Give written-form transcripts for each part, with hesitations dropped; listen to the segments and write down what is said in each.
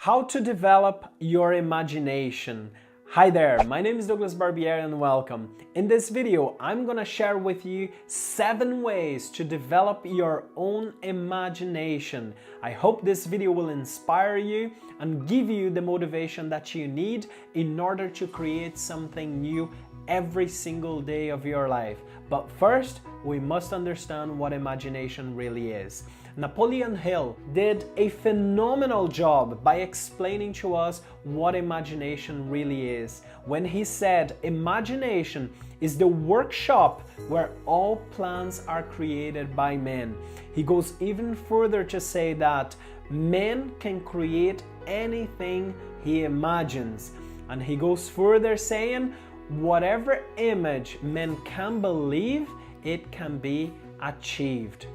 How to develop your imagination. Hi there, my name is Douglas Barbieri and welcome. In this video, I'm gonna share with you 7 ways to develop your own imagination. I hope this video will inspire you and give you the motivation that you need in order to create something new every single day of your life. But first, we must understand what imagination really is. Napoleon Hill did a phenomenal job by explaining to us what imagination really is when he said imagination is the workshop where all plans are created by men. He goes even further to say that man can create anything he imagines. And he goes further saying, whatever image men can believe, it can be achieved.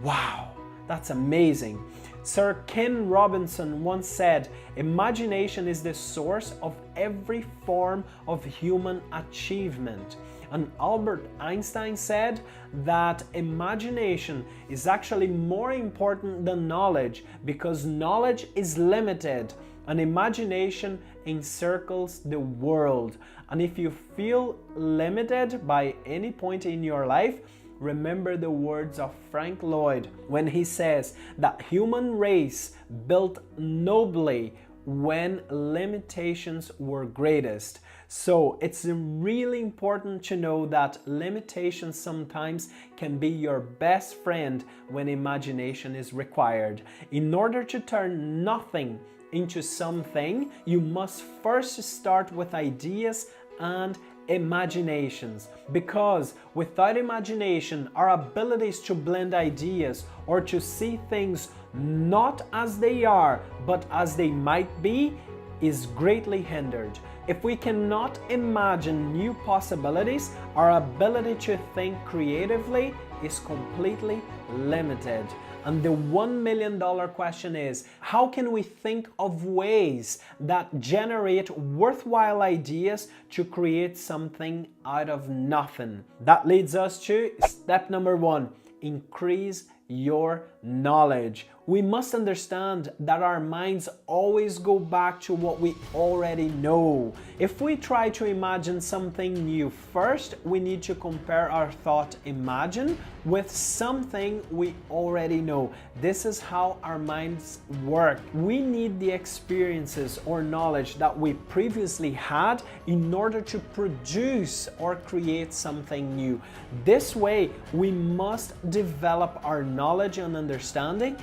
Wow, that's amazing. Sir Ken Robinson once said, imagination is the source of every form of human achievement. And Albert Einstein said that imagination is actually more important than knowledge because knowledge is limited and imagination encircles the world. And if you feel limited by any point in your life, remember the words of Frank Lloyd when he says that human race built nobly when limitations were greatest. So it's really important to know that limitations sometimes can be your best friend when imagination is required. In order to turn nothing into something, you must first start with ideas and imaginations, because without imagination, our abilities to blend ideas or to see things not as they are but as they might be is greatly hindered. If we cannot imagine new possibilities, our ability to think creatively is completely limited. And the $1 million question is, how can we think of ways that generate worthwhile ideas to create something out of nothing? That leads us to step number 1, increase your knowledge. We must understand that our minds always go back to what we already know. If we try to imagine something new, first we need to compare our thought imagine with something we already know. This is how our minds work. We need the experiences or knowledge that we previously had in order to produce or create something new. This way, we must develop our knowledge and understanding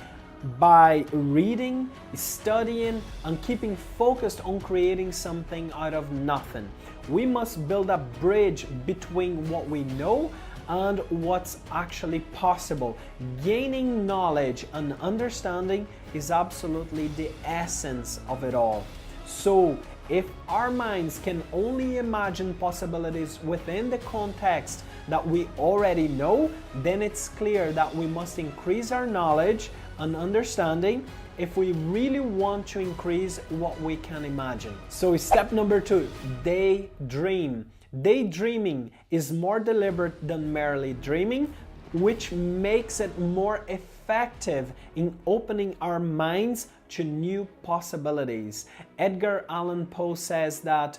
by reading, studying, and keeping focused on creating something out of nothing. We must build a bridge between what we know and what's actually possible. Gaining knowledge and understanding is absolutely the essence of it all. So, if our minds can only imagine possibilities within the context that we already know, then it's clear that we must increase our knowledge and understanding if we really want to increase what we can imagine. So step number 2, daydream. Daydreaming is more deliberate than merely dreaming, which makes it more effective in opening our minds to new possibilities. Edgar Allan Poe says that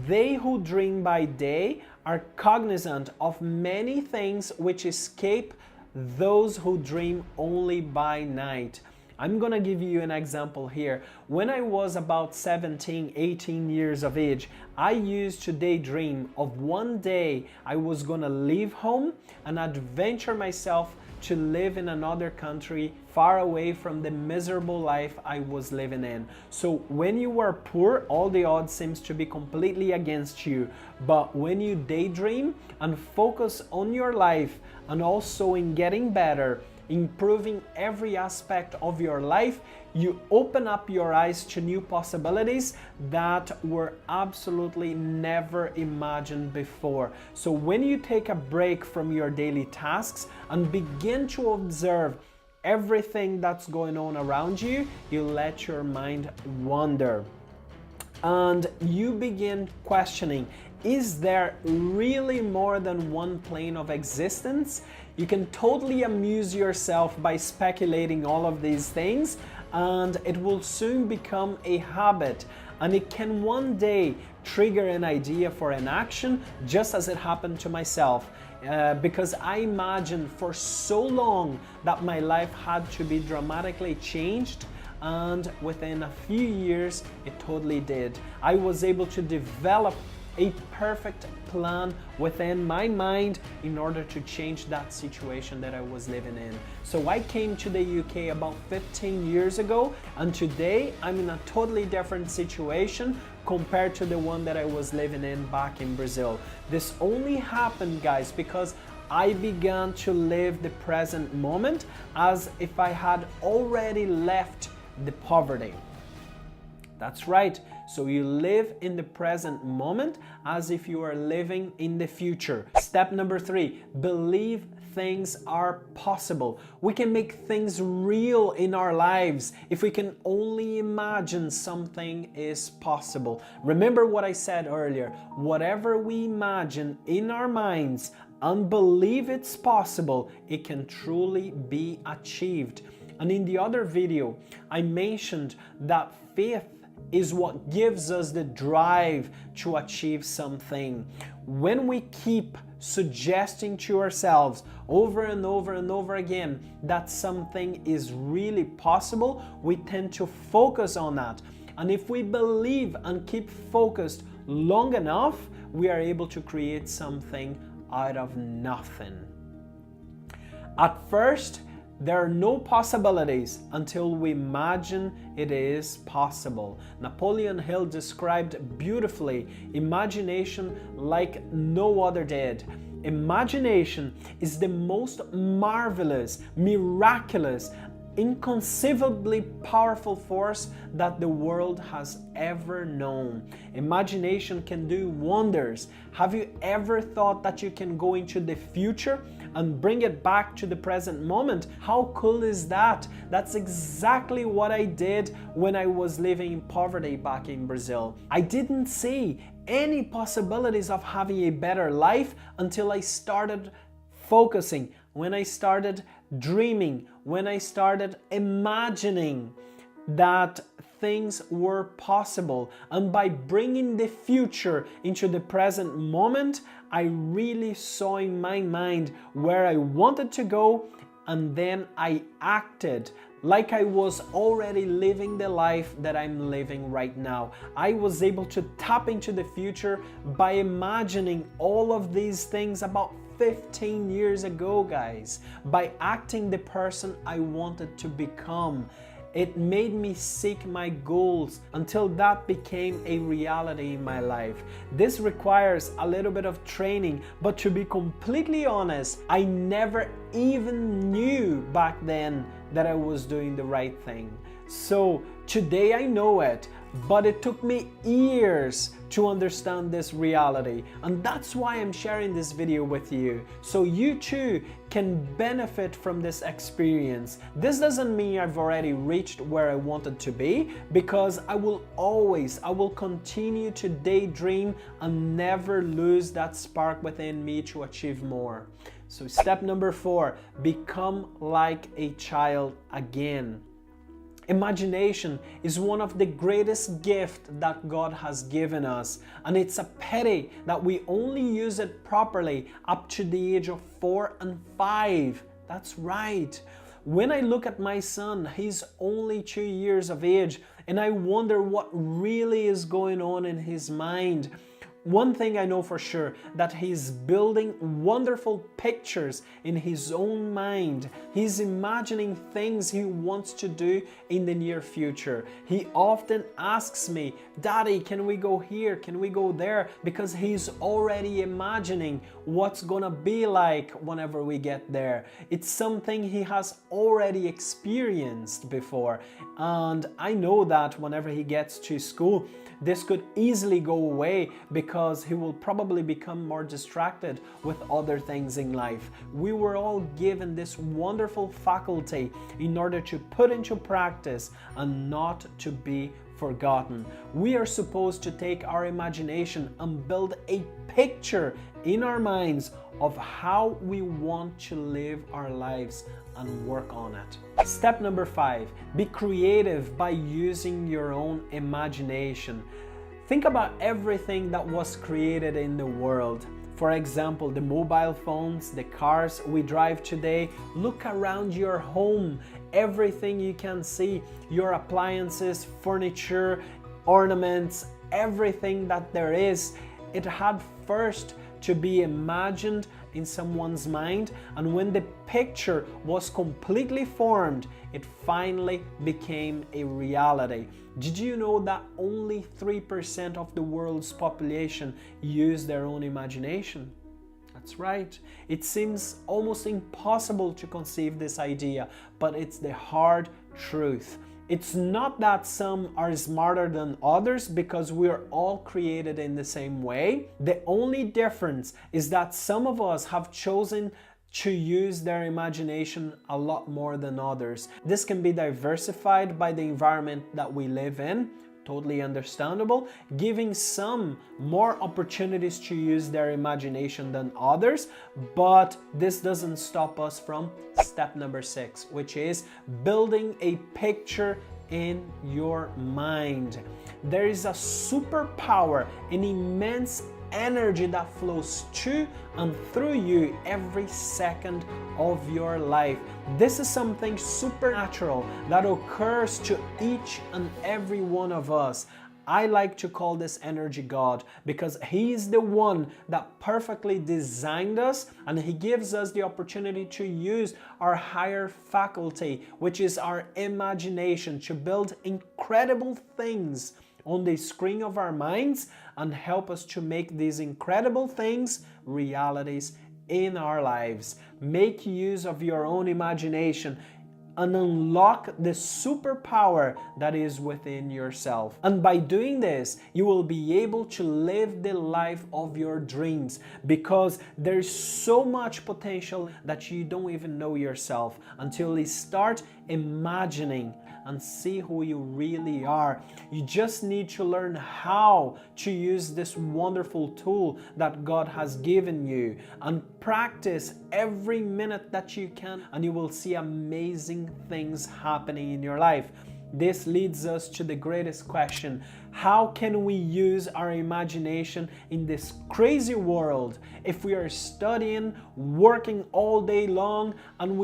they who dream by day are cognizant of many things which escape those who dream only by night. I'm gonna give you an example here. When I was about 17, 18 years of age, I used to daydream of one day I was gonna leave home and adventure myself to live in another country far away from the miserable life I was living in. So when you are poor, all the odds seems to be completely against you. But when you daydream and focus on your life and also in getting better, improving every aspect of your life, you open up your eyes to new possibilities that were absolutely never imagined before. So when you take a break from your daily tasks and begin to observe everything that's going on around you, you let your mind wander. And you begin questioning, is there really more than one plane of existence? You can totally amuse yourself by speculating all of these things and it will soon become a habit, and it can one day trigger an idea for an action, just as it happened to myself. Because I imagined for so long that my life had to be dramatically changed, and within a few years it totally did. I was able to develop a perfect plan within my mind in order to change that situation that I was living in. So I came to the UK about 15 years ago, and today I'm in a totally different situation compared to the one that I was living in back in Brazil. This only happened, guys, because I began to live the present moment as if I had already left the poverty. That's right. So you live in the present moment as if you are living in the future. Step number 3, believe things are possible. We can make things real in our lives if we can only imagine something is possible. Remember what I said earlier, whatever we imagine in our minds and believe it's possible, it can truly be achieved. And in the other video, I mentioned that faith is what gives us the drive to achieve something. When we keep suggesting to ourselves over and over and over again that something is really possible, we tend to focus on that. And if we believe and keep focused long enough, we are able to create something out of nothing. At first, there are no possibilities until we imagine it is possible. Napoleon Hill described beautifully imagination like no other did. Imagination is the most marvelous, miraculous, inconceivably powerful force that the world has ever known. Imagination can do wonders. Have you ever thought that you can go into the future and bring it back to the present moment? How cool is that? That's exactly what I did when I was living in poverty back in Brazil. I didn't see any possibilities of having a better life until I started focusing, when I started dreaming, when I started imagining that things were possible. And by bringing the future into the present moment, I really saw in my mind where I wanted to go, and then I acted like I was already living the life that I'm living right now. I was able to tap into the future by imagining all of these things about 15 years ago, guys. By acting the person I wanted to become, it made me seek my goals until that became a reality in my life. This requires a little bit of training, but to be completely honest, I never even knew back then that I was doing the right thing. So today I know it, but it took me years to understand this reality, and that's why I'm sharing this video with you, so you too can benefit from this experience. This doesn't mean I've already reached where I wanted to be, because I will continue to daydream and never lose that spark within me to achieve more. So step number 4, become like a child again. Imagination is one of the greatest gifts that God has given us, and it's a pity that we only use it properly up to the age of 4 and 5. That's right. When I look at my son, he's only 2 years of age, and I wonder what really is going on in his mind. One thing I know for sure, that he's building wonderful pictures in his own mind. He's imagining things he wants to do in the near future. He often asks me, "Daddy, can we go here? Can we go there?" Because he's already imagining what's gonna be like whenever we get there. It's something he has already experienced before. And I know that whenever he gets to school, this could easily go away because because he will probably become more distracted with other things in life. We were all given this wonderful faculty in order to put into practice and not to be forgotten. We are supposed to take our imagination and build a picture in our minds of how we want to live our lives and work on it. Step number 5, be creative by using your own imagination. Think about everything that was created in the world. For example, the mobile phones, the cars we drive today. Look around your home, everything you can see, your appliances, furniture, ornaments, everything that there is, it had first to be imagined in someone's mind, and when the picture was completely formed, it finally became a reality. Did you know that only 3% of the world's population use their own imagination? That's right. It seems almost impossible to conceive this idea, but it's the hard truth. It's not that some are smarter than others, because we are all created in the same way. The only difference is that some of us have chosen to use their imagination a lot more than others. This can be diversified by the environment that we live in. Totally understandable, giving some more opportunities to use their imagination than others, but this doesn't stop us from step number 6, which is building a picture in your mind. There is a superpower, an immense energy that flows to and through you every second of your life. This is something supernatural that occurs to each and every one of us. I like to call this energy God, because He is the one that perfectly designed us, and He gives us the opportunity to use our higher faculty, which is our imagination, to build incredible things on the screen of our minds and help us to make these incredible things realities in our lives. Make use of your own imagination and unlock the superpower that is within yourself. And by doing this, you will be able to live the life of your dreams, because there's so much potential that you don't even know yourself until you start imagining and see who you really are. You just need to learn how to use this wonderful tool that God has given you, and practice every minute that you can, and you will see amazing things happening in your life. This leads us to the greatest question: how can we use our imagination in this crazy world if we are studying, working all day long, and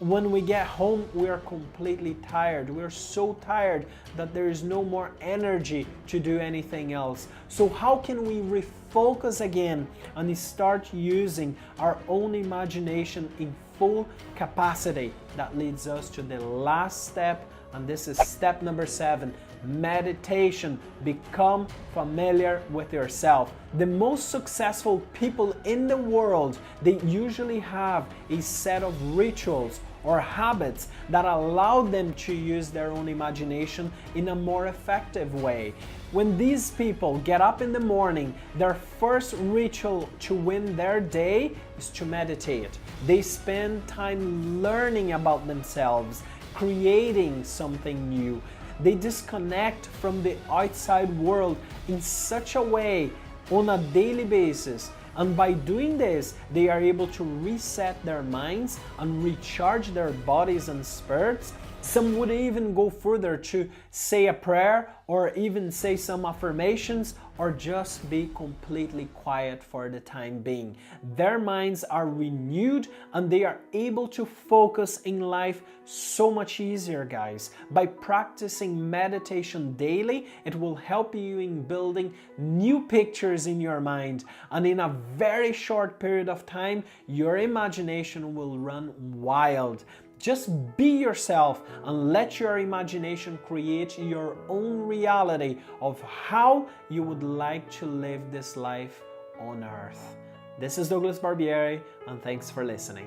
when we get home, we are completely tired. We are so tired that there is no more energy to do anything else. So how can we refocus again and start using our own imagination in full capacity? That leads us to the last step, and this is step number 7. Meditation. Become familiar with yourself. The most successful people in the world, they usually have a set of rituals or habits that allow them to use their own imagination in a more effective way. When these people get up in the morning, their first ritual to win their day is to meditate. They spend time learning about themselves, creating something new. They disconnect from the outside world in such a way on a daily basis. And by doing this, they are able to reset their minds and recharge their bodies and spirits. Some would even go further to say a prayer, or even say some affirmations, or just be completely quiet for the time being. Their minds are renewed and they are able to focus in life so much easier, guys. By practicing meditation daily, it will help you in building new pictures in your mind, and in a very short period of time, your imagination will run wild. Just be yourself and let your imagination create your own reality of how you would like to live this life on earth. This is Douglas Barbieri, and thanks for listening.